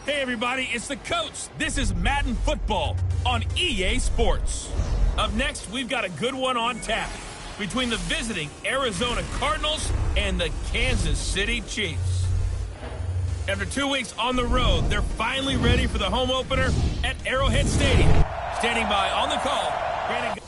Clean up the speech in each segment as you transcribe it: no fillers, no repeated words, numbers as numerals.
Hey everybody, it's the coach. This is Madden Football on EA Sports. Up next, we've got a good one on tap between the visiting Arizona Cardinals and the Kansas City Chiefs. After 2 weeks on the road, they're finally ready for the home opener at Arrowhead Stadium. Standing by on the call, Brandon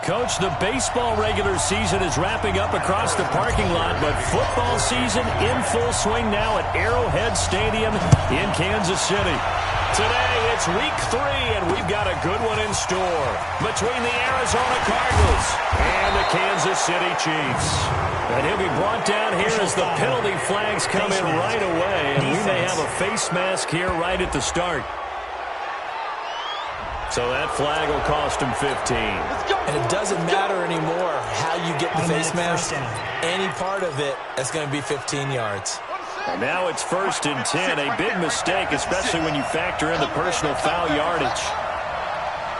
Coach, the baseball regular season is wrapping up across the parking lot, but football season in full swing now at Arrowhead Stadium in Kansas City. Today, it's week 3, and we've got a good one in store between the Arizona Cardinals and the Kansas City Chiefs. And he'll be brought down here as the penalty flags come in right away, and we may have a face mask here right at the start. So that flag will cost him 15. And it doesn't matter anymore how you get the face mask. Any part of it is going to be 15 yards. And now it's 1st and 10. A big mistake, especially when you factor in the personal foul yardage.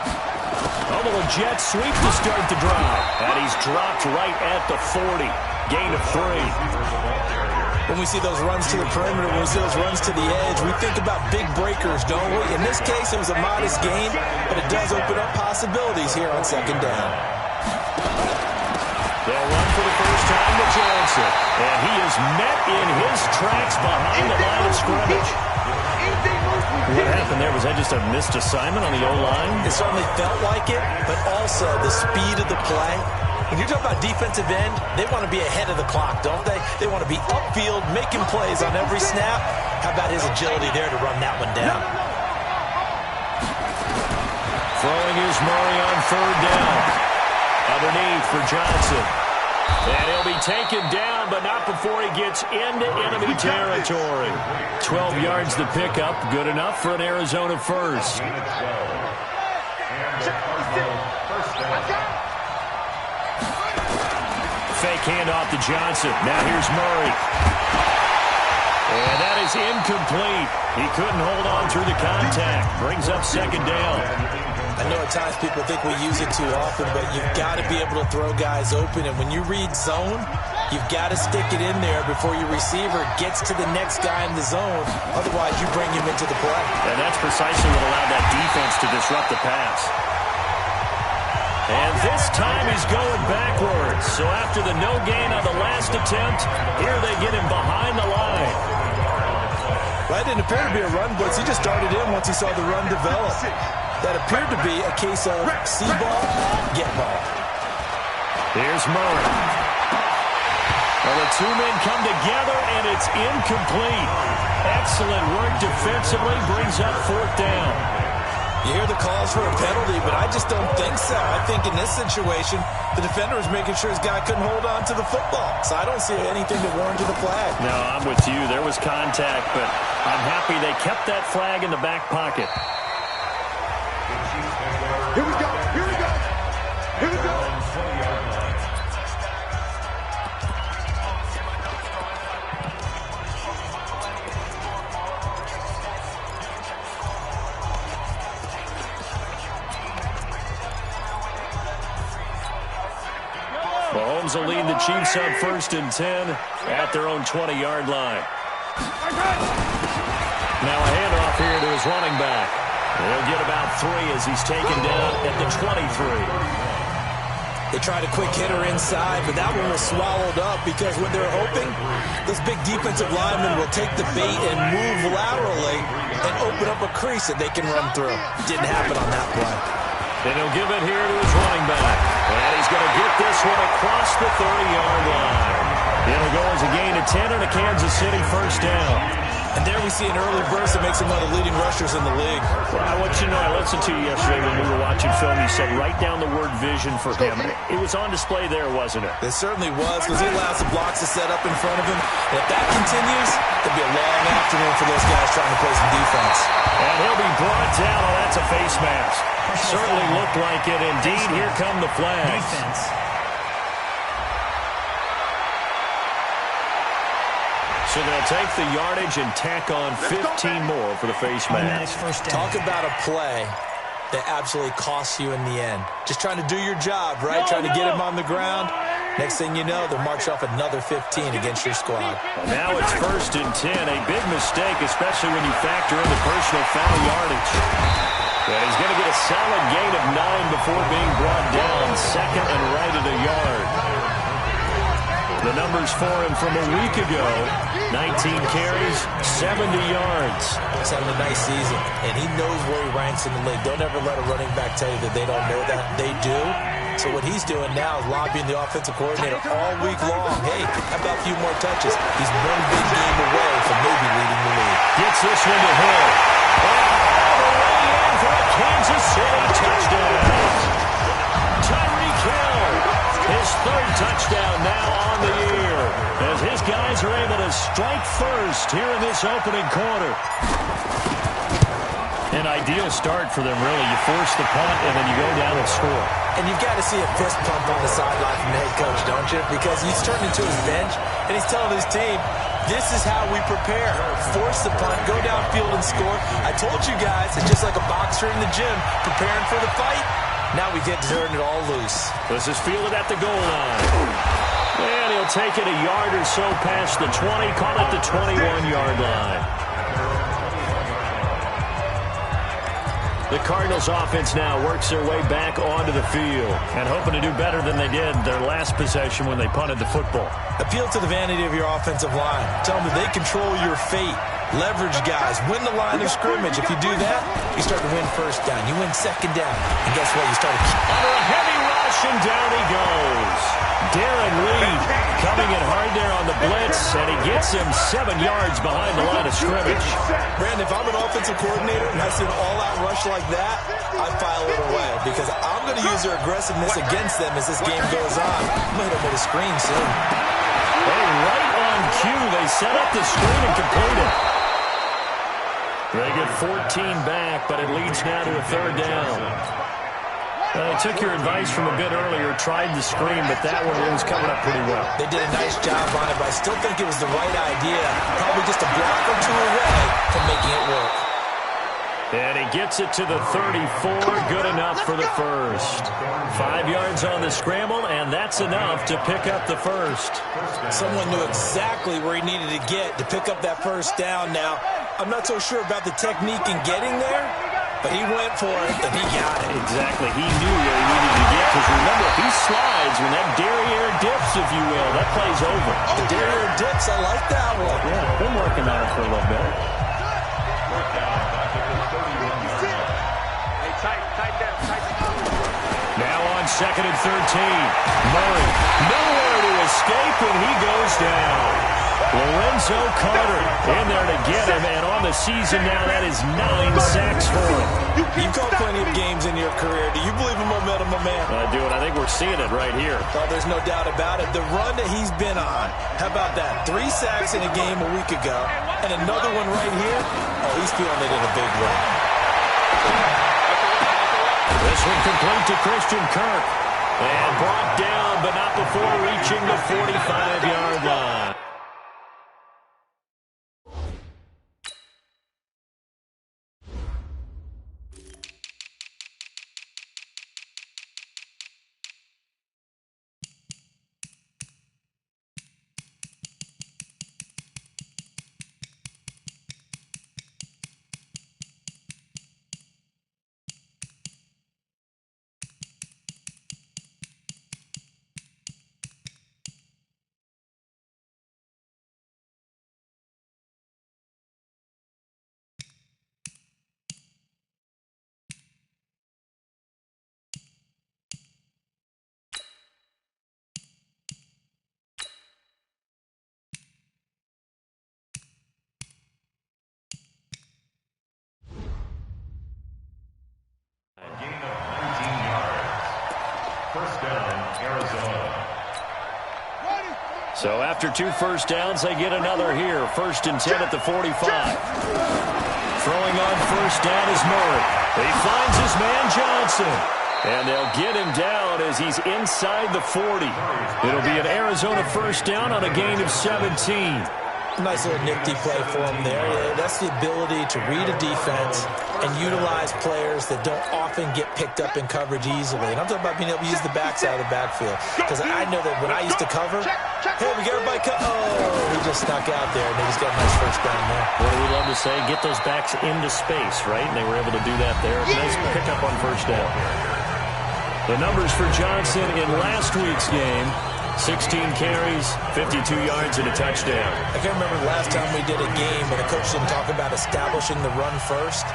A little jet sweep to start the drive. And he's dropped right at the 40. Gain of 3. When we see those runs to the perimeter, when we see those runs to the edge, we think about big breakers, don't we? In this case, it was a modest gain, but it does open up possibilities here on 2nd down. They'll run for the first time to Johnson. And he is met in his tracks behind the line of scrimmage. What happened there? Was that just a missed assignment on the O-line? It certainly felt like it, but also the speed of the play. When you're talking about defensive end, they want to be ahead of the clock, don't they? They want to be upfield, making plays on every snap. How about his agility there to run that one down? Throwing is Murray on 3rd down. Underneath for Johnson. And he'll be taken down, but not before he gets into enemy territory. 12 yards the pickup. Good enough for an Arizona first. Fake handoff to Johnson. Now here's Murray. And that is incomplete. He couldn't hold on through the contact. Brings up 2nd down. I know at times people think we use it too often, but you've got to be able to throw guys open. And when you read zone, you've got to stick it in there before your receiver gets to the next guy in the zone. Otherwise, you bring him into the play. And that's precisely what allowed that defense to disrupt the pass. And this time he's going backwards. So after the no gain on the last attempt, here they get him behind the line. Well, that didn't appear to be a run blitz. He just darted in once he saw the run develop. That appeared to be a case of see ball, get ball. Here's Murray. Well, the two men come together, and it's incomplete. Excellent work defensively, brings up 4th down. You hear the calls for a penalty, but I just don't think so. I think in this situation, the defender was making sure his guy couldn't hold on to the football. So I don't see anything to warrant the flag. No, I'm with you. There was contact, but I'm happy they kept that flag in the back pocket. Here we go. Here we go. Here we go. Mahomes will lead the Chiefs up 1st and 10 at their own 20-yard line. Now a handoff here to his running back. He'll get about 3 as he's taken down at the 23. They tried a quick hitter inside, but that one was swallowed up because what they're hoping, this big defensive lineman will take the bait and move laterally and open up a crease that they can run through. Didn't happen on that play. Then he'll give it here to his running back. And he's going to get this one across the 30-yard line. It'll go as a gain of 10 and a Kansas City 1st down. And there we see an early burst that makes him one of the leading rushers in the league. Well, I want you to know, I listened to you yesterday when we were watching film. You said write down the word vision for him. It was on display there, wasn't it? It certainly was, because he allows the blocks to set up in front of him. And if that continues, it'll be a long afternoon for those guys trying to play some defense. And he'll be brought down. Oh, that's a face mask. Certainly looked like it. Indeed, here come the flags. Defense. So they'll take the yardage and tack on 15 more for the face mask. Talk about a play that absolutely costs you in the end. Just trying to do your job, right? Trying to get him on the ground. Next thing you know, they'll march off another 15 against your squad. Now it's 1st and 10. A big mistake, especially when you factor in the personal foul yardage. And he's going to get a solid gain of 9 before being brought down. 2nd and right at a yard. The numbers for him from a week ago, 19 carries, 70 yards. He's having a nice season, and he knows where he ranks in the league. Don't ever let a running back tell you that they don't know that. They do. So what he's doing now is lobbying the offensive coordinator all week long. Hey, how about a few more touches? He's one big game away from maybe leading the league. Gets this one to Hill. All the way in for a Kansas City touchdown. Tyreek Hill, his third touchdown now on the year, as his guys are able to strike first here in this opening quarter. An ideal start for them, really. You force the punt, and then you go down and score. And you've got to see a fist pump on the sideline from the head coach, don't you? Because he's turning to his bench, and he's telling his team, this is how we prepare. Force the punt, go downfield and score. I told you guys, it's just like a boxer in the gym preparing for the fight. Now we get to turn it all loose. This is fielded at the goal line. And he'll take it a yard or so past the 20, call it the 21-yard line. The Cardinals offense now works their way back onto the field and hoping to do better than they did their last possession when they punted the football. Appeal to the vanity of your offensive line. Tell them that they control your fate. Leverage guys. Win the line of scrimmage. If you do that, you start to win first down. You win second down. And guess what? You start to... Under a heavy rush, and down he goes. Darren Lee coming in hard there on the blitz, and he gets him 7 yards behind the line of scrimmage. Brandon, if I'm an offensive coordinator and I see an all-out rush like that, I file it away because I'm going to use their aggressiveness against them as this game goes on. I'm going to hit them with a screen soon. Hey, right on cue, they set up the screen and complete it. They get 14 back, but it leads now to a third down. They took your advice from a bit earlier, tried the screen, but that one was coming up pretty well. They did a nice job on it, but I still think it was the right idea. Probably just a block or two away from making it work. And he gets it to the 34, good enough for the first. 5 yards on the scramble, and that's enough to pick up the first. Someone knew exactly where he needed to get to pick up that first down. Now, I'm not so sure about the technique in getting there, but he went for it, and he got it. Exactly. He knew where he needed to get, because remember, if he slides, when that derriere dips, if you will, that play's over. The derriere dips, I like that one. Yeah, been working on it for a little bit. Now on 2nd and 13. Murray, nowhere to escape, and he goes down. Lorenzo Carter in there to get him, and on the season now, that is 9 sacks for him. You've caught plenty of games in your career. Do you believe in momentum, my man? I do, and I think we're seeing it right here. Oh, there's no doubt about it. The run that he's been on, how about that? 3 sacks in a game a week ago, and another one right here. Oh, he's feeling it in a big way. This one complete to Christian Kirk. And brought down, but not before reaching the 45-yard line. So after 2 first downs, they get another here. 1st and 10 at the 45. Throwing on first down is Murray. He finds his man Johnson. And they'll get him down as he's inside the 40. It'll be an Arizona first down on a gain of 17. Nice little nifty play for him there. That's the ability to read a defense and utilize players that don't often get picked up in coverage easily. And I'm talking about being able to use the backside of the backfield. Because I know that when I used to cover, hey, we got everybody cut. Oh, he just snuck out there, and they just got a nice first down there. What do we love to say? Get those backs into space, right? And they were able to do that there. Nice pickup on first down. The numbers for Johnson in last week's game: 16 carries, 52 yards, and a touchdown. I can't remember the last time we did a game and the coach didn't talk about establishing the run first.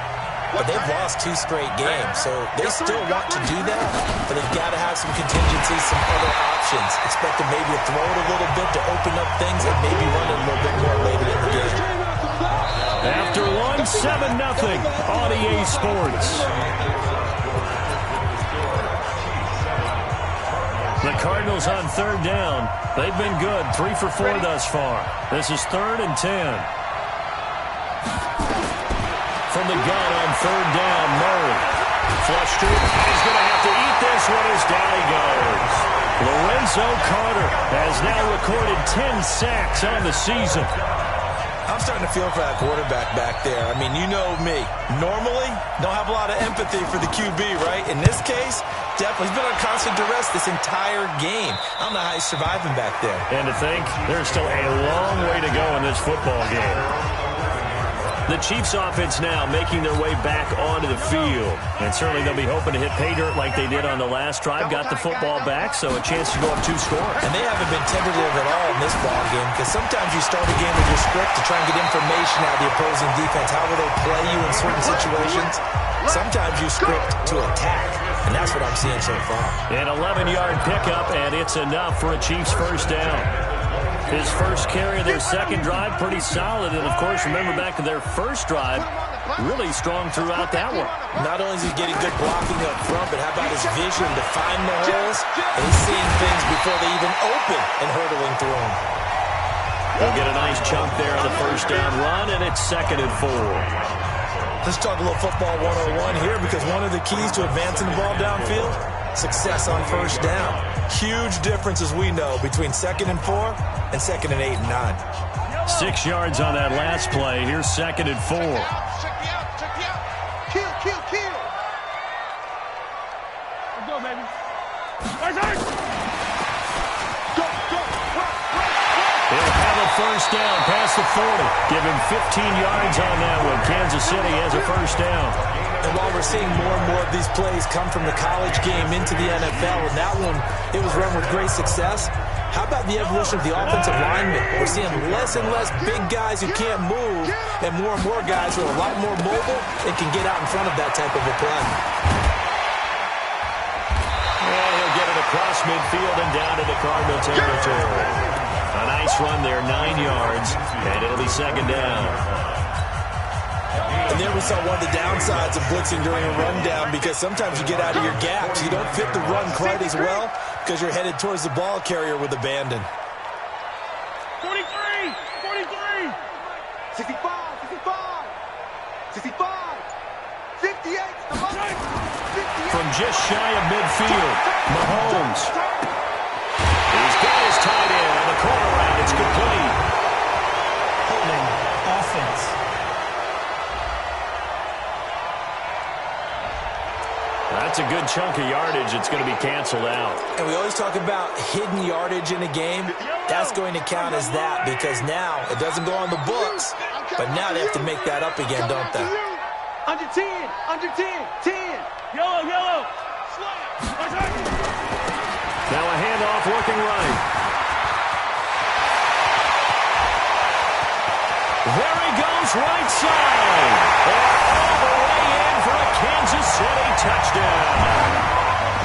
but they've lost 2 straight games. So they still want to do that, but they've got to have some contingencies, some other options. Expect them maybe to throw it a little bit to open up things and maybe run it a little bit more later in the game. After one, 7-0 on EA Sports. The Cardinals on 3rd down. They've been good, 3 for 4 thus far. This is 3rd and 10. From the gun on 3rd down, Murray. Flush to it. He's going to have to eat this one as down he goes. Lorenzo Carter has now recorded 10 sacks on the season. I'm starting to feel for that quarterback back there. I mean, you know me. Normally, don't have a lot of empathy for the QB, right? In this case, definitely. He's been on constant duress this entire game. I don't know how he's surviving back there. And to think, there's still a long way to go in this football game. The Chiefs offense now making their way back onto the field. And certainly they'll be hoping to hit pay dirt like they did on the last drive. Got the football back, so a chance to go up 2 scores. And they haven't been tentative at all in this ball game, because sometimes you start a game with your script to try and get information out of the opposing defense. How will they play you in certain situations? Sometimes you script to attack, and that's what I'm seeing so far. An 11-yard pickup, and it's enough for a Chiefs first down. His first carry of their second drive, pretty solid. And, of course, remember back to their first drive, really strong throughout that one. Not only is he getting good blocking up front, but how about his vision to find the holes? And he's seeing things before they even open and hurdling through them. They'll get a nice chunk there on the first down run, and it's 2nd and 4. Let's talk a little football 101 here, because one of the keys to advancing the ball downfield, success on first down. Huge difference, as we know, between 2nd and 4 and 2nd and 8 and 9. 6 yards on that last play. Here's 2nd and 4. Check me out. Kill. Let's go, baby. He'll have a first down past the 40. Give him 15 yards on that one. Kansas City has a first down. And while we're seeing more and more of these plays come from the college game into the NFL, and that one, it was run with great success. How about the evolution of the offensive linemen? We're seeing less and less big guys who can't move, and more guys who are a lot more mobile and can get out in front of that type of a play. And he'll get it across midfield and down into Cardinal territory. A nice run there, 9 yards, and it'll be 2nd down. And there we saw one of the downsides of blitzing during a rundown, because sometimes you get out of your gaps. You don't fit the run quite as well because you're headed towards the ball carrier with abandon. 43, 65, 58, 58. From just shy of midfield, Mahomes. He's got his tight end on the corner route. It's complete. Holding offense. That's a good chunk of yardage. It's going to be canceled out. And we always talk about hidden yardage in a game. That's going to count as that, because now it doesn't go on the books, but now they have to make that up again, don't they? Under 10, 10. Yellow. Now a handoff looking right. There he goes, right side. All the way in for a Kansas City touchdown.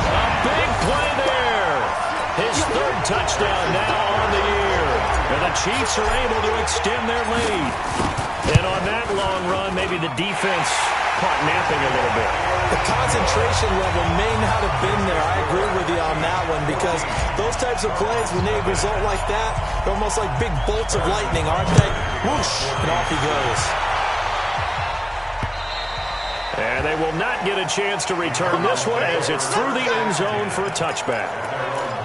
A big play there. His 3rd touchdown now on the year. And the Chiefs are able to extend their lead. And on that long run, maybe the defense caught napping a little bit. The concentration level may not have been there. I agree with you on that one, because those types of plays, when they result like that, they're almost like big bolts of lightning, aren't they? Whoosh, and off he goes. And they will not get a chance to return this one, as it's through the end zone for a touchback.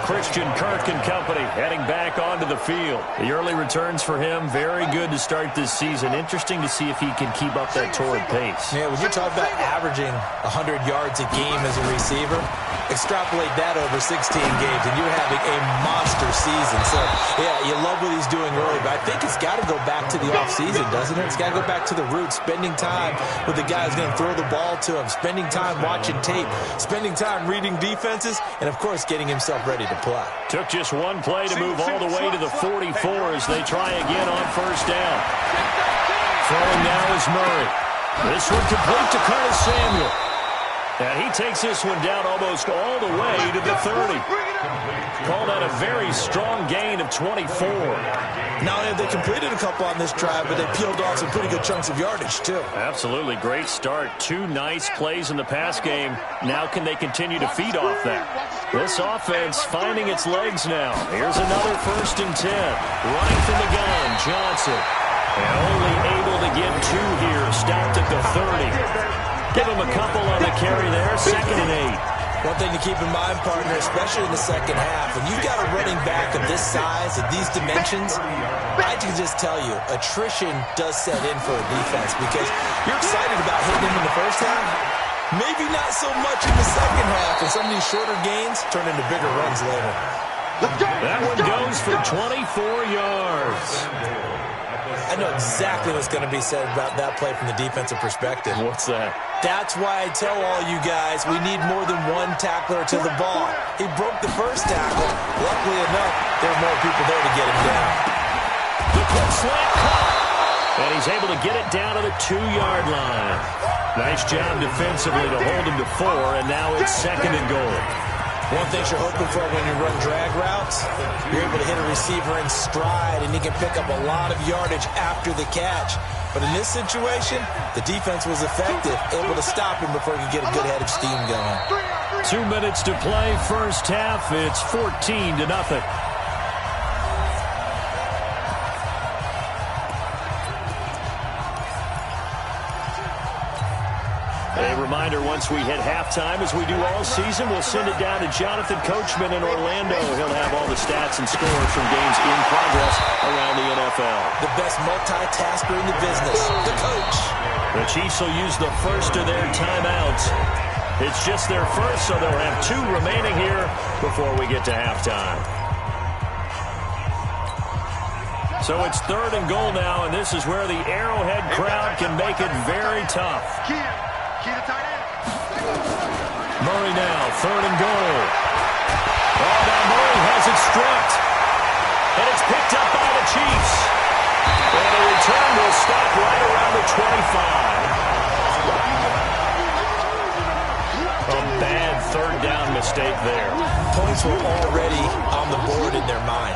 Christian Kirk and company heading back onto the field. The early returns for him, very good to start this season. Interesting to see if he can keep up that torrid pace. Yeah, when you're talking about averaging 100 yards a game as a receiver, extrapolate that over 16 games, and you're having a monster season. So, yeah, you love what he's doing early, but I think it's got to go back to the offseason, doesn't it? It's got to go back to the roots, spending time with the guy who's going to throw the ball to him, spending time watching tape, spending time reading defenses, and, of course, getting himself ready to play. Took just one play to move all the way to the 44 as they try again on first down. Throwing now is Murray. This one complete to Curtis Samuel. And he takes this one down almost all the way to the 30. Called out a very strong gain of 24. Not only have they completed a couple on this drive, but they peeled off some pretty good chunks of yardage, too. Absolutely. Great start. 2 nice plays in the pass game. Now can they continue to feed off that? This offense finding its legs now. Here's another 1st and 10. Running from the gun, Johnson. And only able to get 2 here. Stopped at the 30. Give him a couple on the carry there. 2nd and 8. One thing to keep in mind, partner, especially in the second half, when you've got a running back of this size, of these dimensions, I can just tell you, attrition does set in for a defense because you're excited about hitting him in the first half. Maybe not so much in the second half, and some of these shorter gains turn into bigger runs later. That one goes for 24 yards. I know exactly what's going to be said about that play from the defensive perspective. What's that? That's why I tell all you guys we need more than one tackler to the ball. He broke the first tackle. Luckily enough, there were more people there to get him down. The quick slant caught. And he's able to get it down to the 2-yard line. Nice job defensively to hold him to 4, and now it's 2nd and goal. One thing you're hoping for when you run drag routes, you're able to hit a receiver in stride, and he can pick up a lot of yardage after the catch. But in this situation, the defense was effective, able to stop him before he could get a good head of steam going. 2 minutes to play, first half. It's 14-0. A reminder, once we hit halftime, as we do all season, we'll send it down to Jonathan Coachman in Orlando. He'll have all the stats and scores from games in progress around the NFL. The best multitasker in the business, the coach. The Chiefs will use the first of their timeouts. It's just their first, so they'll have 2 remaining here before we get to halftime. So it's 3rd and goal now, and this is where the Arrowhead crowd can make it very tough. Murray now, 3rd and goal. Oh, now Murray has it stripped. And it's picked up by the Chiefs. And the return will stop right around the 25. A bad 3rd down mistake there. Points were already on the board in their mind.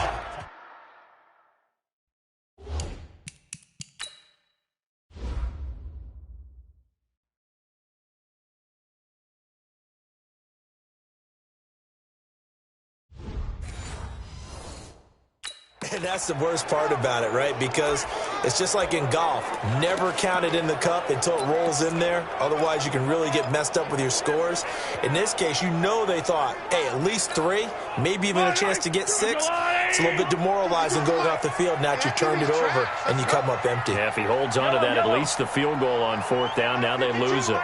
And that's the worst part about it, right? Because it's just like in golf. Never count it in the cup until it rolls in there. Otherwise, you can really get messed up with your scores. In this case, you know they thought, hey, at least 3, maybe even a chance to get 6. It's a little bit demoralizing going off the field. Now that you've turned it over and you come up empty. Yeah, if he holds on to that, at least the field goal on 4th down. Now they lose it.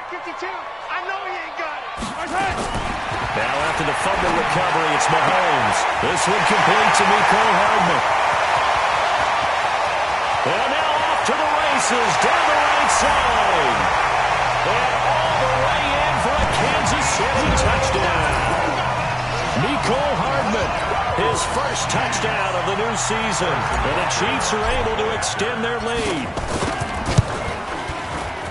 Now after the fumble recovery, it's Mahomes. This one complete to Miko Hardman. And now off to the races down the right side. And all the way in for a Kansas City touchdown. Miko Hardman, his first touchdown of the new season. And the Chiefs are able to extend their lead.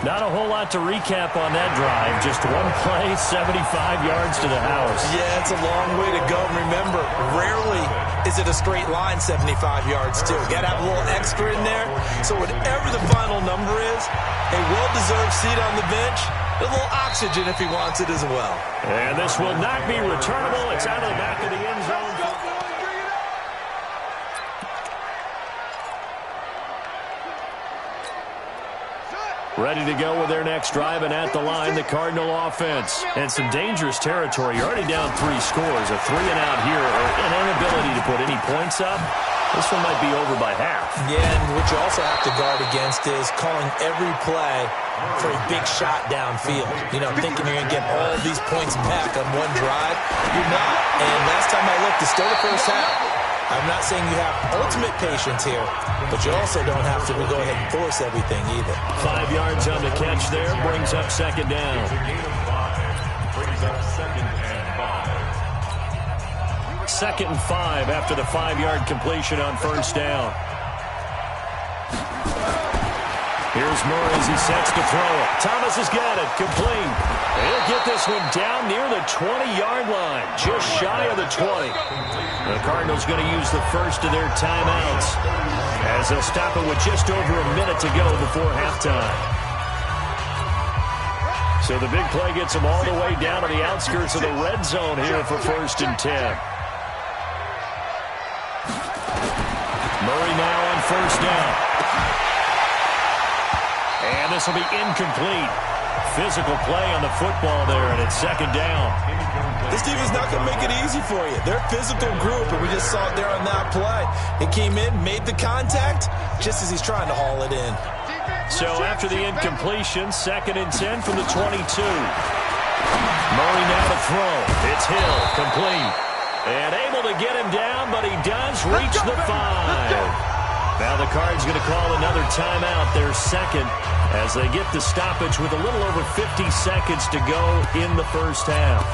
Not a whole lot to recap on that drive. Just one play, 75 yards to the house. Yeah, it's a long way to go. Remember, rarely is it a straight line 75 yards, too. Got to have a little extra in there. So whatever the final number is, a well-deserved seat on the bench, a little oxygen if he wants it as well. And this will not be returnable. It's out of the back of the end zone. Ready to go with their next drive, and at the line, the Cardinal offense. And some dangerous territory. You're already down 3 scores. A 3-and-out here, or an inability to put any points up. This one might be over by half. Yeah, and what you also have to guard against is calling every play for a big shot downfield. You know, thinking you're going to get all these points back on one drive. You're not. And last time I looked, it's still the first half. I'm not saying you have ultimate patience here, but you also don't have to go ahead and force everything either. 5 yards on the catch there, brings up 2nd down. Second and 5 after the 5-yard completion on 1st down. Here's Murray as he sets to throw it. Thomas has got it. Complete. He'll get this one down near the 20-yard line, just shy of the 20. The Cardinals going to use the first of their timeouts as they'll stop it with just over a minute to go before halftime. So the big play gets them all the way down to the outskirts of the red zone here for 1st and 10. Murray now on 1st down. And this will be incomplete. Physical play on the football there, and it's 2nd down. This defense is not going to make it easy for you. They're a physical group, and we just saw it there on that play. It came in, made the contact, just as he's trying to haul it in. So after the incompletion, 2nd and 10 from the 22. Murray now to throw. It's Hill, complete. And able to get him down, but he does reach the 5. Now the Cards going to call another timeout, their 2nd, as they get the stoppage with a little over 50 seconds to go in the first half.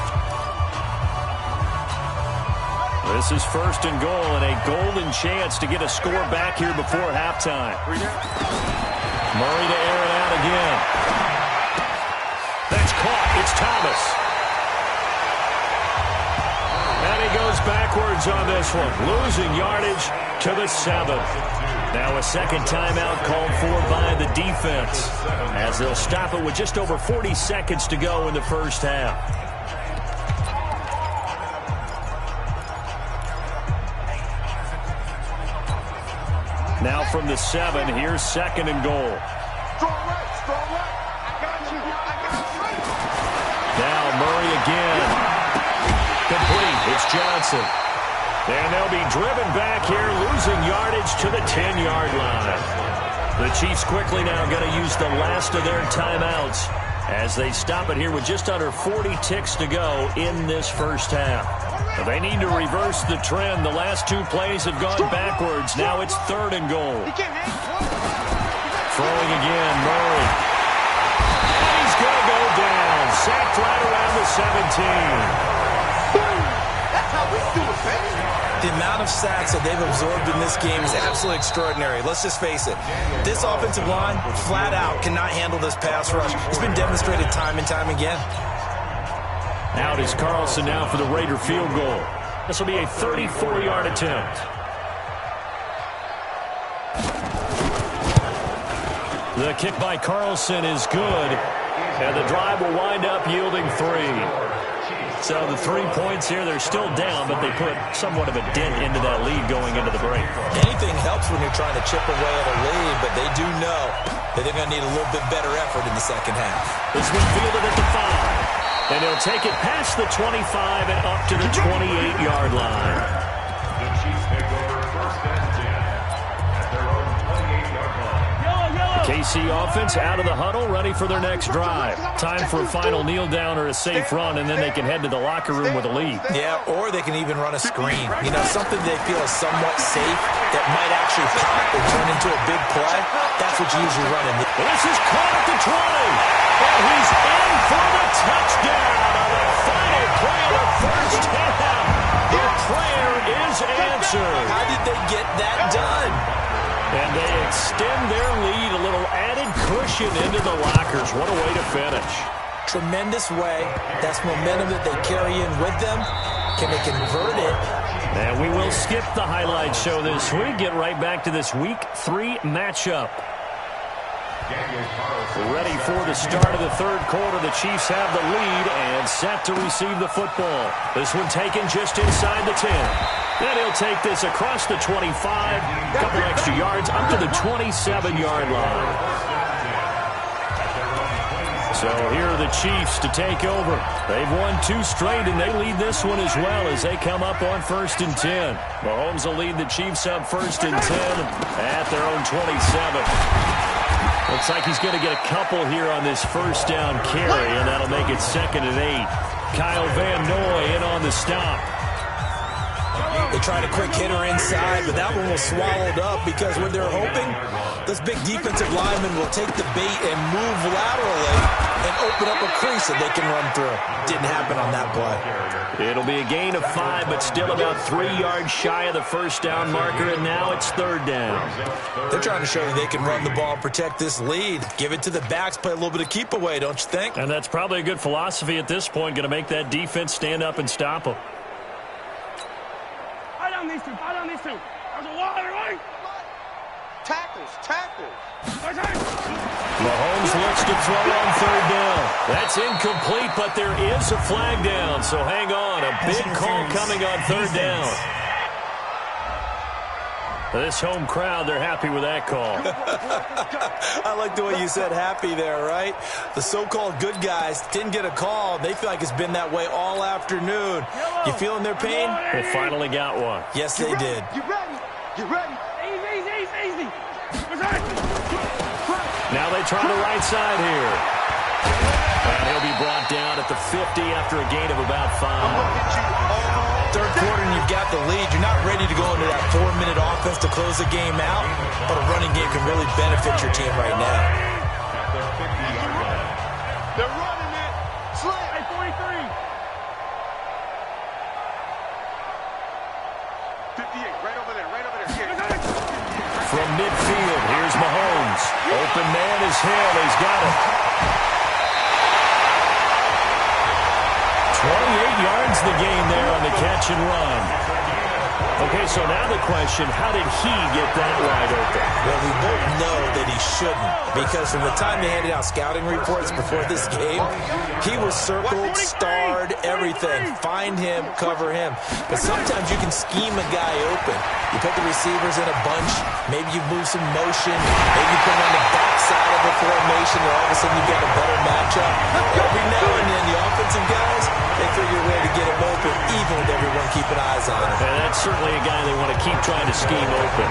This is 1st and goal and a golden chance to get a score back here before halftime. Murray to air it out again. That's caught. It's Thomas. And he goes backwards on this one, losing yardage to the 7. Now a 2nd timeout called for by the defense as they'll stop it with just over 40 seconds to go in the first half. Now from the 7, here's 2nd and goal. Now Murray again. Complete. It's Johnson. And they'll be driven back here, losing yardage to the 10-yard line. The Chiefs quickly now going to use the last of their timeouts as they stop it here with just under 40 ticks to go in this first half. They need to reverse the trend. The last 2 plays have gone backwards. Now it's 3rd and goal. Throwing again, Murray. And he's going to go down. Sacked right around the 17. That's how we do it, baby. The amount of sacks that they've absorbed in this game is absolutely extraordinary. Let's just face it. This offensive line, flat out, cannot handle this pass rush. It's been demonstrated time and time again. Out is Carlson now for the Raider field goal. This will be a 34-yard attempt. The kick by Carlson is good, and the drive will wind up yielding 3. So the 3 points here, they're still down, but they put somewhat of a dent into that lead going into the break. Anything helps when you're trying to chip away at a lead, but they do know that they're going to need a little bit better effort in the second half. This one fielded at the 5, and he'll take it past the 25 and up to the 28-yard line. The Chiefs take over 1st and 10 at their own 28-yard line. KC offense out of the huddle, ready for their next drive. Time for a final kneel down or a safe run, and then they can head to the locker room with a lead. Yeah, or they can even run a screen. You know, something they feel is somewhat safe that might actually pop or turn into a big play. That's what you usually run in. This is caught at the 20, and he's in for the touchdown on the final play of the first half. The prayer is answered. How did they get that done? And they extend their lead, a little added cushion into the lockers. What a way to finish. Tremendous way. That's momentum that they carry in with them. Can they convert it? And we will skip the highlight show this week. Get right back to this Week 3 matchup. Ready for the start of the 3rd quarter. The Chiefs have the lead and set to receive the football. This one taken just inside the 10. Then he'll take this across the 25, a couple extra yards, up to the 27-yard line. So here are the Chiefs to take over. They've won 2 straight, and they lead this one as well as they come up on 1st and 10. Mahomes will lead the Chiefs up 1st and 10 at their own 27. Looks like he's going to get a couple here on this 1st down carry, and that'll make it 2nd and 8. Kyle Van Noy in on the stop. They tried a quick hitter inside, but that one was swallowed up because when they're hoping, those big defensive linemen will take the bait and move laterally and open up a crease that they can run through. Didn't happen on that play. It'll be a gain of 5, but still about 3 yards shy of the first down marker, and now it's third down. They're trying to show you they can run the ball and protect this lead. Give it to the backs, play a little bit of keep away, don't you think? And that's probably a good philosophy at this point, going to make that defense stand up and stop them. Fight on these two. There's a wall, everybody. Tackles. Mahomes looks to throw on third down. That's incomplete, but there is a flag down, so hang on. A big call coming on third down. This home crowd, they're happy with that call. I like the way you said happy there, right? The so-called good guys didn't get a call. They feel like it's been that way all afternoon. You feeling their pain? They finally got one. Yes, they did. You ready? Easy. Now they try the right side here. And he'll be brought down at the 50 after a gain of about 5. Third quarter and you've got the lead. You're not ready to go into that 4-minute offense to close the game out, but a running game can really benefit your team right now. They're running it. Slant. Hey, 43. 58, right over there. Here. From midfield, here's Mahomes. Open man is Hill. He's got it. 28 yards the gain there on the catch and run. Okay, so now the question, how did he get that wide open? Well, we both know that he shouldn't, because from the time they handed out scouting reports before this game, he was circled, starred, everything. Find him, cover him. But sometimes you can scheme a guy open. You put the receivers in a bunch, maybe you move some motion, maybe you put him on the backside of a formation, and all of a sudden you get a better matchup. Every now and then, the offensive guys, they figure a way to get him open, even with everyone keeping eyes on him. And that's certainly a guy they want to keep trying to scheme open.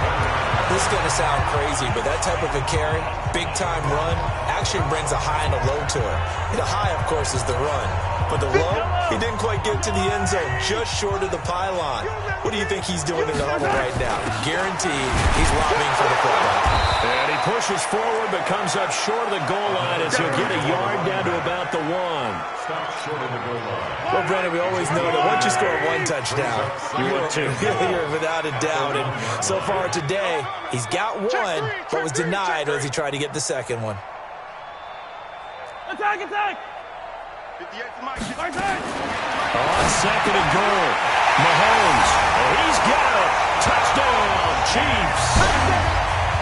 This is going to sound crazy, but that type of a carry, big-time run, actually brings a high and a low to it. The high, of course, is the run. But the low, he didn't quite get to the end zone, just short of the pylon. What do you think he's doing in the huddle right now? Guaranteed he's lobbying for the football. And he pushes forward but comes up short of the goal line as he'll get a yard down to about the 1. Well, Brandon, we always know that once you score one touchdown, you're without a doubt. And so far today, he's got one, but was denied as he tried to get the second one. Attack! 58 to Mike. On second and goal, Mahomes. He's got it. Touchdown, Chiefs.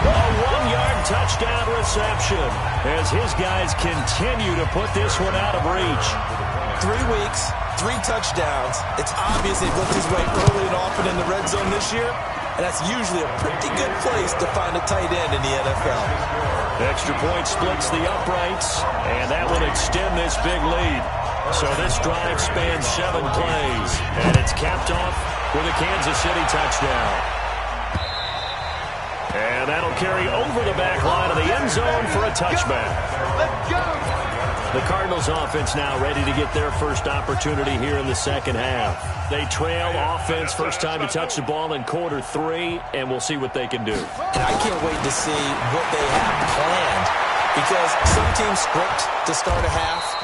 A 1-yard touchdown reception as his guys continue to put this one out of reach. 3 weeks, 3 touchdowns. It's obvious they've looked his way early and often in the red zone this year, and that's usually a pretty good place to find a tight end in the NFL. Extra point splits the uprights, and that will extend this big lead. So this drive spans 7 plays, and it's capped off with a Kansas City touchdown. And that'll carry over the back line of the end zone for a touchback. Let's go! The Cardinals offense now ready to get their first opportunity here in the second half. They trail offense first time to touch the ball in quarter 3, and we'll see what they can do. And I can't wait to see what they have planned, because some teams script to start a half.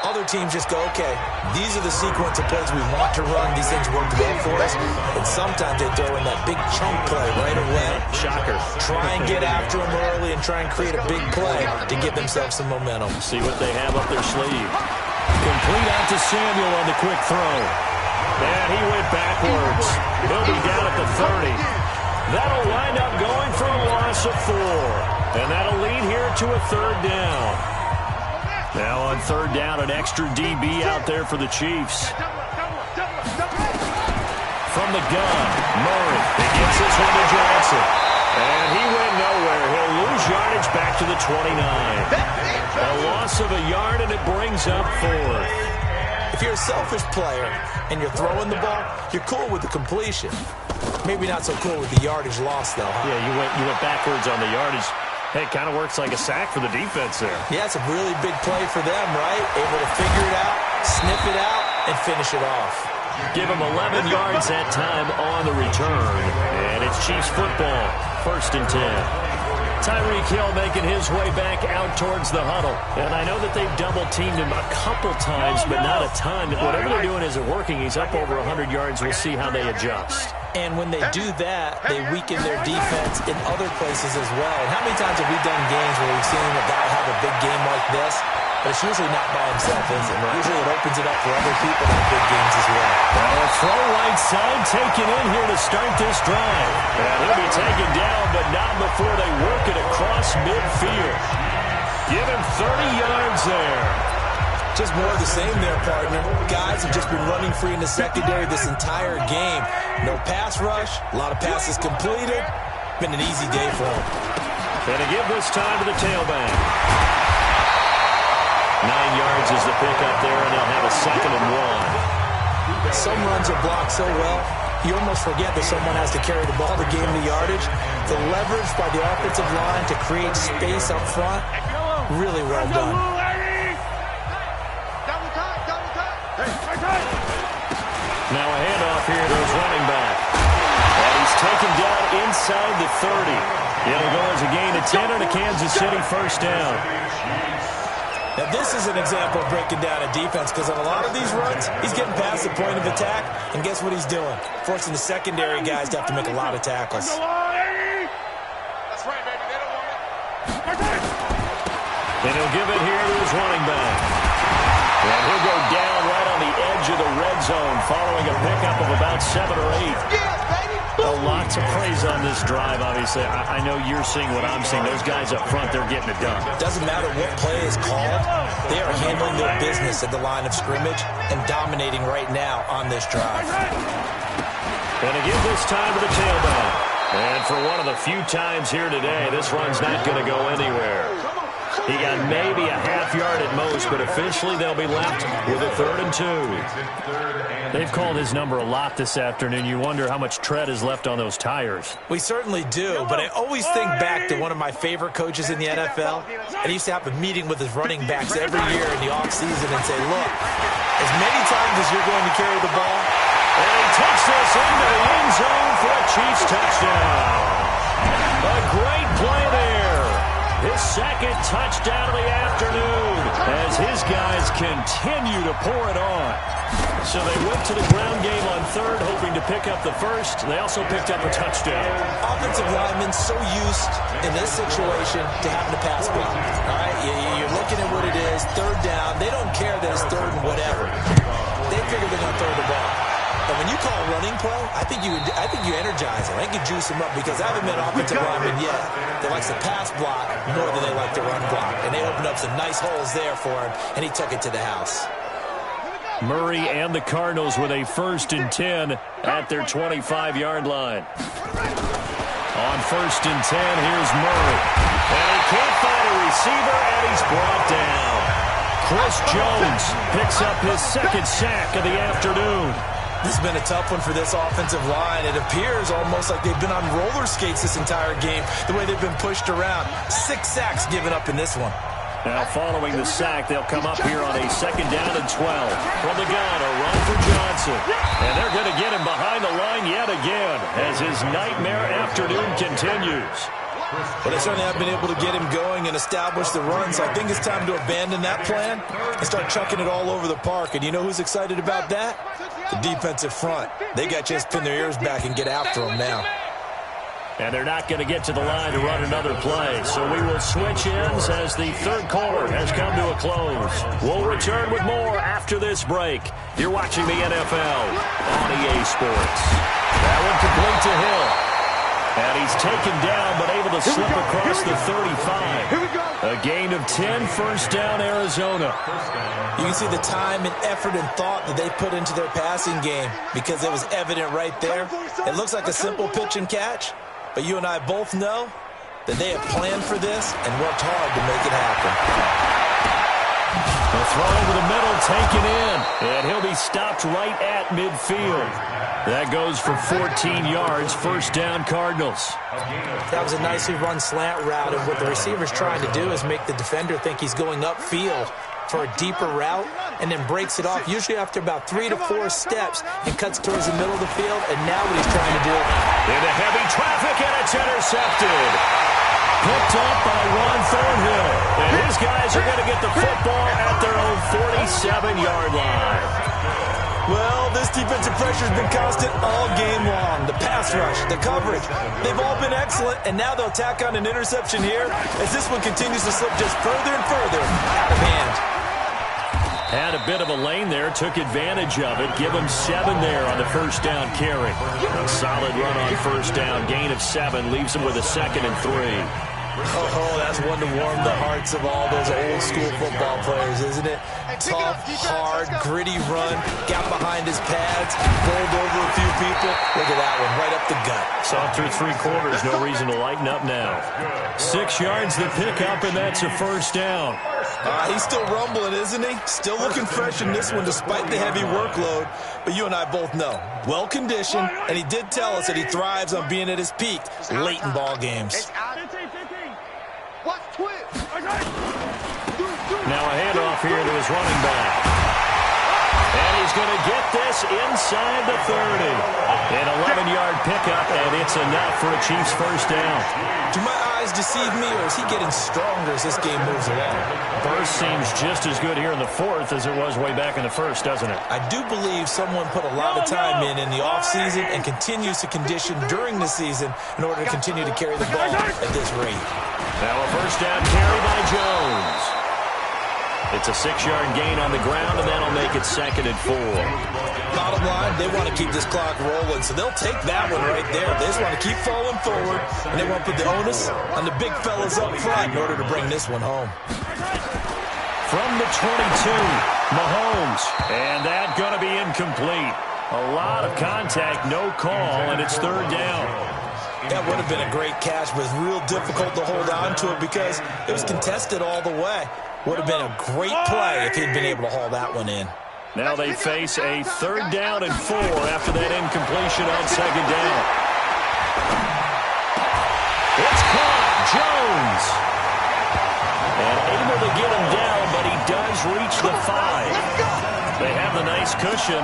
Other teams just go, okay, these are the sequence of plays we want to run. These things work well for us. And sometimes they throw in that big chunk play right away. Shocker. Try and get after them early and try and create a big play to give themselves some momentum. See what they have up their sleeve. Complete out to Samuel on the quick throw. And he went backwards. He'll be down at the 30. That'll wind up going for a loss of 4. And that'll lead here to a third down. Now on third down, an extra DB out there for the Chiefs. From the gun, Murray. He gets this one to Johnson. And he went nowhere. He'll lose yardage back to the 29. A loss of a yard, and it brings up 4th. If you're a selfish player and you're throwing the ball, you're cool with the completion. Maybe not so cool with the yardage loss, though, huh? Yeah, you went backwards on the yardage. Hey, it kind of works like a sack for the defense there. Yeah, it's a really big play for them, right? Able to figure it out, sniff it out, and finish it off. Give him 11 yards that time on the return. And it's Chiefs football, 1st and 10. Tyreek Hill making his way back out towards the huddle. And I know that they've double-teamed him a couple times, but not a ton. Whatever they're doing isn't working. He's up over 100 yards. We'll see how they adjust. And when they do that, they weaken their defense in other places as well. And how many times have we done games where we've seen a guy have a big game like this? But it's usually not by himself, is it? Usually it opens it up for other people to have big games as well. Well, a throw right side taken in here to start this drive. And he'll be taken down, but not before they work it across midfield. Give him 30 yards there. Just more of the same there, partner. Guys have just been running free in the secondary this entire game. No pass rush, a lot of passes completed. Been an easy day for them. And to give this time to the tailback. 9 yards is the pickup there, and they'll have a 2nd and 1. Some runs are blocked so well, you almost forget that someone has to carry the ball to gain the yardage. The leverage by the offensive line to create space up front, really well done. Now a handoff here to his running back. And he's taken down inside the 30. It'll go as a gain of 10 on a Kansas City 1st down. Now, this is an example of breaking down a defense because on a lot of these runs, he's getting past the point of attack, and guess what he's doing? Forcing the secondary guys to have to make a lot of tackles. That's right, baby. They don't want it. And he'll give it here to his running back. And he'll go down right on the edge of the red zone following a pickup of about 7 or 8. A lot to praise on this drive, obviously. I know you're seeing what I'm seeing. Those guys up front, they're getting it done. Doesn't matter what play is called. They are handling their business at the line of scrimmage and dominating right now on this drive. And to give this time to the tailback. And for one of the few times here today, this run's not going to go anywhere. He got maybe a half yard at most, but officially they'll be left with a 3rd and 2. They've called his number a lot this afternoon. You wonder how much tread is left on those tires. We certainly do, but I always think back to one of my favorite coaches in the NFL. And he used to have a meeting with his running backs every year in the offseason and say, look, as many times as you're going to carry the ball, and he takes this into the end zone for a Chiefs touchdown. A great play there. His 2nd touchdown of the afternoon as his guys continue to pour it on. So they went to the ground game on 3rd, hoping to pick up the 1st. They also picked up a touchdown. Offensive linemen so used in this situation to having to pass block. All right, you're looking at what it is, 3rd down. They don't care that it's 3rd and whatever. They figure they're going to throw the ball. And when you call a running play, I think you energize them. I think you juice them up because I haven't met an offensive lineman yet that likes to pass block more than they like to run block. And they opened up some nice holes there for him, and he took it to the house. Murray and the Cardinals with a 1st and 10 at their 25-yard line. On 1st and 10, here's Murray. And he can't find a receiver, and he's brought down. Chris Jones picks up his 2nd sack of the afternoon. This has been a tough one for this offensive line. It appears almost like they've been on roller skates this entire game, the way they've been pushed around. 6 sacks given up in this one. Now following the sack, they'll come up here on a 2nd down and 12. From the gun, a run for Johnson. And they're going to get him behind the line yet again as his nightmare afternoon continues. But they certainly have been able to get him going and establish the run, so I think it's time to abandon that plan and start chucking it all over the park. And you know who's excited about that? The defensive front. They got to just pin their ears back and get after him now. And they're not going to get to the line to run another play. So we will switch ends as the 3rd quarter has come to a close. We'll return with more after this break. You're watching the NFL on EA Sports. That one complete to Hill. And he's taken down, but able to slip across the 35. A gain of 10, 1st down, Arizona. You can see the time and effort and thought that they put into their passing game because it was evident right there. It looks like a simple pitch and catch, but you and I both know that they have planned for this and worked hard to make it happen. The throw over the middle, taken in, and he'll be stopped right at midfield. That goes for 14 yards, 1st down, Cardinals. That was a nicely run slant route, and what the receiver's trying to do is make the defender think he's going upfield. for a deeper route and then breaks it off, usually after about 3 to 4 steps, and cuts towards the middle of the field. And now what he's trying to do. Into heavy traffic, and it's intercepted. Picked up by Ron Thornhill. And his guys are going to get the football at their own 47-yard line. Well, this defensive pressure has been constant all game long. The pass rush, the coverage, they've all been excellent, and now they'll tack on an interception here as this one continues to slip just further and further out of hand. Had a bit of a lane there, took advantage of it. Give him 7 there on the first down carry. A solid run on first down. Gain of 7 leaves him with a 2nd and 3. Oh, that's one to warm the hearts of all those old-school football players, isn't it? Tough, hard, gritty run, got behind his pads, bowled over a few people. Look at that one, right up the gut. Saw through 3 quarters, no reason to lighten up now. 6 yards the pickup, and that's a first down. He's still rumbling, isn't he? Still looking fresh in this one despite the heavy workload. But you and I both know, well-conditioned, and he did tell us that he thrives on being at his peak late in ball games. Now a handoff here to his running back. And he's going to get this inside the 30. An 11-yard pickup, and it's enough for a Chiefs first down. Do my eyes deceive me, or is he getting stronger as this game moves along? Burst seems just as good here in the 4th as it was way back in the 1st, doesn't it? I do believe someone put a lot of time in the offseason and continues to condition during the season in order to continue to carry the ball at this rate. Now a first down carry by Jones. It's a 6-yard gain on the ground, and that'll make it 2nd and 4. Bottom line, they want to keep this clock rolling, so they'll take that one right there. They just want to keep falling forward, and they want to put the onus on the big fellas up front in order to bring this one home. From the 22, Mahomes, and that's going to be incomplete. A lot of contact, no call, and it's 3rd down. That would have been a great catch, but it's real difficult to hold on to it because it was contested all the way. Would have been a great play if he'd been able to haul that one in. Now they face a 3rd down and 4 after that incompletion on 2nd down. It's caught. Jones. And able to get him down, but he does reach the 5. They have the nice cushion.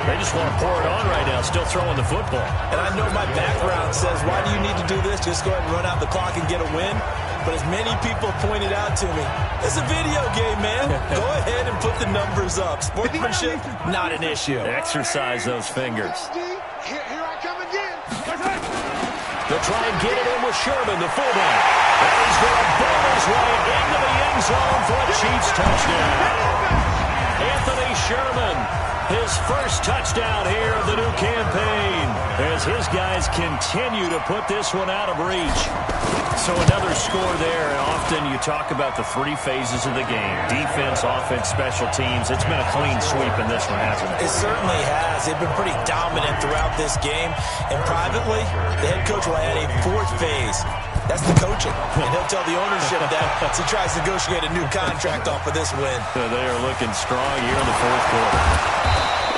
They just want to pour it on right now, still throwing the football. And I know my background says, why do you need to do this? Just go ahead and run out the clock and get a win. But as many people pointed out to me, it's a video game, man. Go ahead and put the numbers up. Sportsmanship, not an issue. Exercise those fingers. Here I come again. They'll try and get it in with Sherman, the fullback. And he's going to bowl his way into the end zone for a Chiefs touchdown. Anthony Sherman, his first touchdown here of the new campaign, as his guys continue to put this one out of reach. So another score there. Often you talk about the 3 phases of the game: defense, offense, special teams. It's been a clean sweep in this one, hasn't it? It certainly has. They've been pretty dominant throughout this game. And privately, the head coach will add a 4th phase. That's the coaching. And he'll tell the ownership that as he tries to negotiate a new contract off of this win. They are looking strong here in the 4th quarter.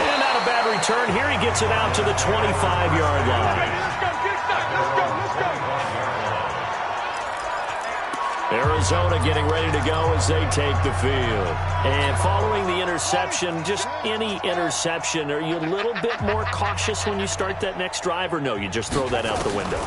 And not a bad return. Here he gets it out to the 25-yard line. Let's go. Arizona getting ready to go as they take the field. And following the interception, just any interception, are you a little bit more cautious when you start that next drive, or no, you just throw that out the window?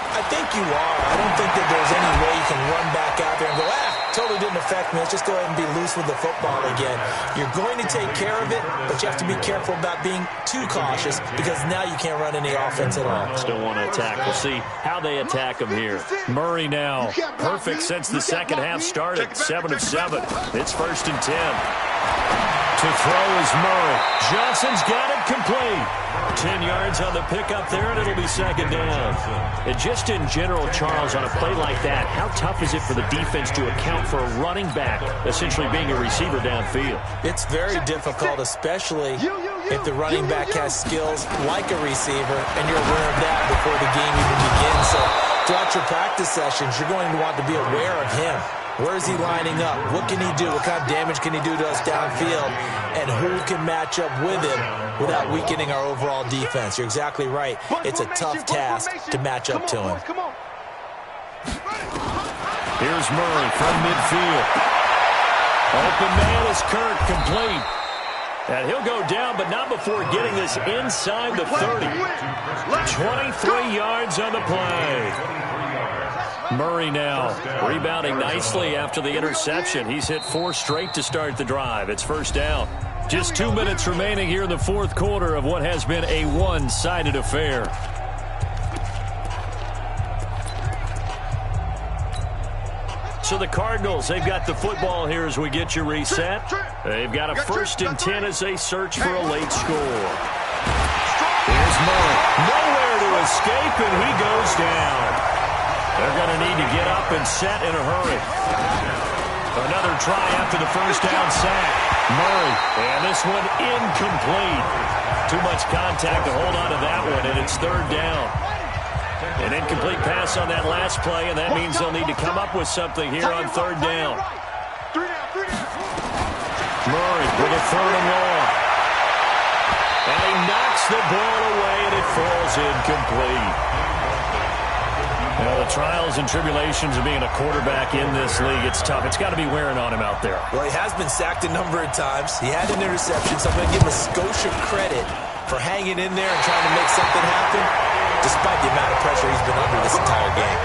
I think you are. I don't think that there's any way you can run back out there and go, totally didn't affect me. Let's just go ahead and be loose with the football again. You're going to take care of it, but you have to be careful about being too cautious because now you can't run any offense at all. Still want to attack. We'll see how they attack him here. Murray now, perfect since the second half started. 7 of 7. It's 1st and 10. To throw is Murray. Johnson's got it complete. 10 yards on the pickup there, and it'll be 2nd down. And just in general, Charles, on a play like that, how tough is it for the defense to account for a running back essentially being a receiver downfield? It's very difficult, especially if the running back has skills like a receiver, and you're aware of that before the game even begins. So throughout your practice sessions, you're going to want to be aware of him. Where is he lining up? What can he do? What kind of damage can he do to us downfield? And who can match up with him without weakening our overall defense? You're exactly right. It's a tough task to match up to him. Here's Murray from midfield. Open man is Kirk, complete. And he'll go down, but not before getting this inside the 30. 23 yards on the play. Murray now rebounding nicely after the interception. He's hit 4 straight to start the drive. It's first down. Just 2 minutes remaining here in the fourth quarter of what has been a one-sided affair. So the Cardinals, they've got the football here as we get you reset. They've got a 1st and 10 as they search for a late score. Here's Murray. Nowhere to escape, and he goes down. They're going to need to get up and set in a hurry. Another try after the first down sack. Murray, and this one incomplete. Too much contact to hold on to that one, and it's 3rd down. An incomplete pass on that last play, and that means they'll need to come up with something here on 3rd down. Murray with a 3rd and long. And he knocks the ball away, and it falls incomplete. You know, the trials and tribulations of being a quarterback in this league, it's tough. It's got to be wearing on him out there. Well, he has been sacked a number of times. He had an interception, so I'm going to give him a Scotia credit for hanging in there and trying to make something happen, despite the amount of pressure he's been under this entire game.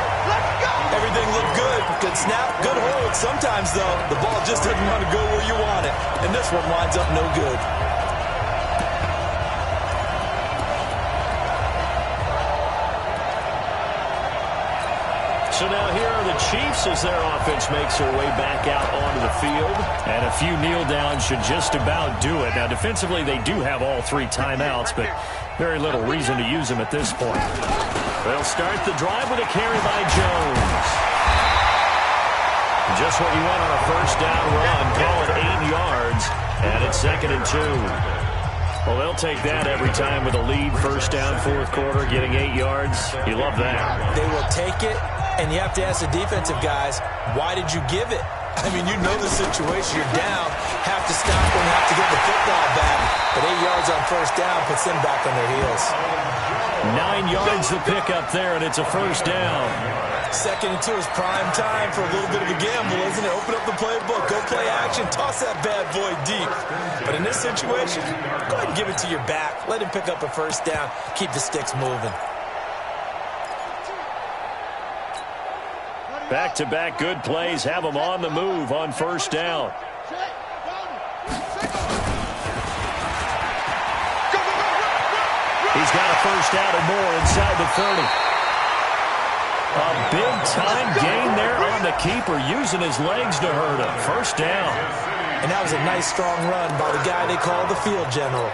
Everything looked good. Good snap, good hold. Sometimes, though, the ball just doesn't want to go where you want it. And this one winds up no good. So now here are the Chiefs as their offense makes their way back out onto the field. And a few kneel downs should just about do it. Now, defensively, they do have all 3 timeouts, but very little reason to use them at this point. They'll start the drive with a carry by Jones. Just what you want on a first down run. Call it 8 yards, and it's 2nd and 2. Well, they'll take that every time with a lead. First down, fourth quarter, getting 8 yards. You love that. They will take it, and you have to ask the defensive guys, why did you give it? I mean, you know the situation. You're down, have to stop them, have to get the football back. But 8 yards on first down puts them back on their heels. 9 yards the pick up there, and it's a first down. 2nd and 2 is prime time for a little bit of a gamble, isn't it? Open up the playbook, go play action, toss that bad boy deep. But in this situation, go ahead and give it to your back. Let him pick up a first down. Keep the sticks moving. Back-to-back good plays have them on the move on first down. He's got a first down and more inside the 30. A big-time gain there on the keeper, using his legs to hurt him. First down. And that was a nice, strong run by the guy they call the field general.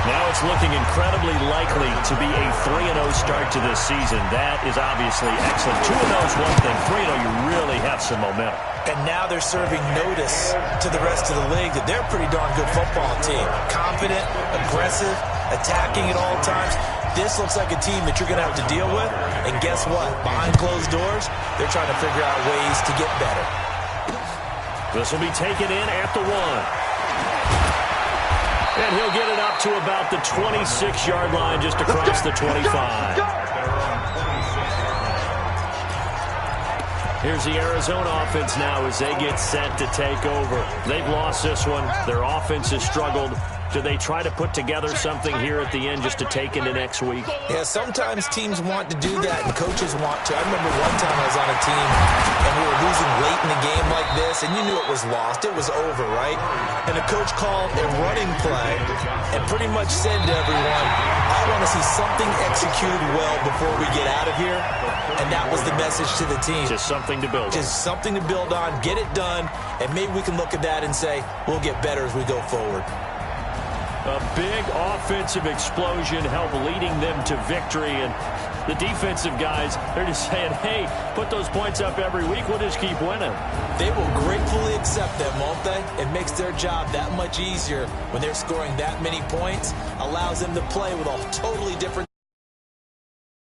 Now it's looking incredibly likely to be a 3-0 start to this season. That is obviously excellent. 2-0 is one thing. 3-0, you really have some momentum. And now they're serving notice to the rest of the league that they're a pretty darn good football team. Confident, aggressive, attacking at all times. This looks like a team that you're going to have to deal with. And guess what? Behind closed doors, they're trying to figure out ways to get better. This will be taken in at the 1. And he'll get it up to about the 26-yard line, just across the 25. Here's the Arizona offense now as they get set to take over. They've lost this one. Their offense has struggled. Do they try to put together something here at the end just to take into next week? Yeah, sometimes teams want to do that and coaches want to. I remember one time I was on a team and we were losing late in the game like this, and you knew it was lost. It was over, right? And the coach called a running play and pretty much said to everyone, I want to see something executed well before we get out of here. And that was the message to the team. Just something to build on. Just something to build on, get it done, and maybe we can look at that and say, we'll get better as we go forward. A big offensive explosion helped leading them to victory. And the defensive guys, they're just saying, hey, put those points up every week. We'll just keep winning. They will gratefully accept them, won't they? It makes their job that much easier when they're scoring that many points. Allows them to play with a totally different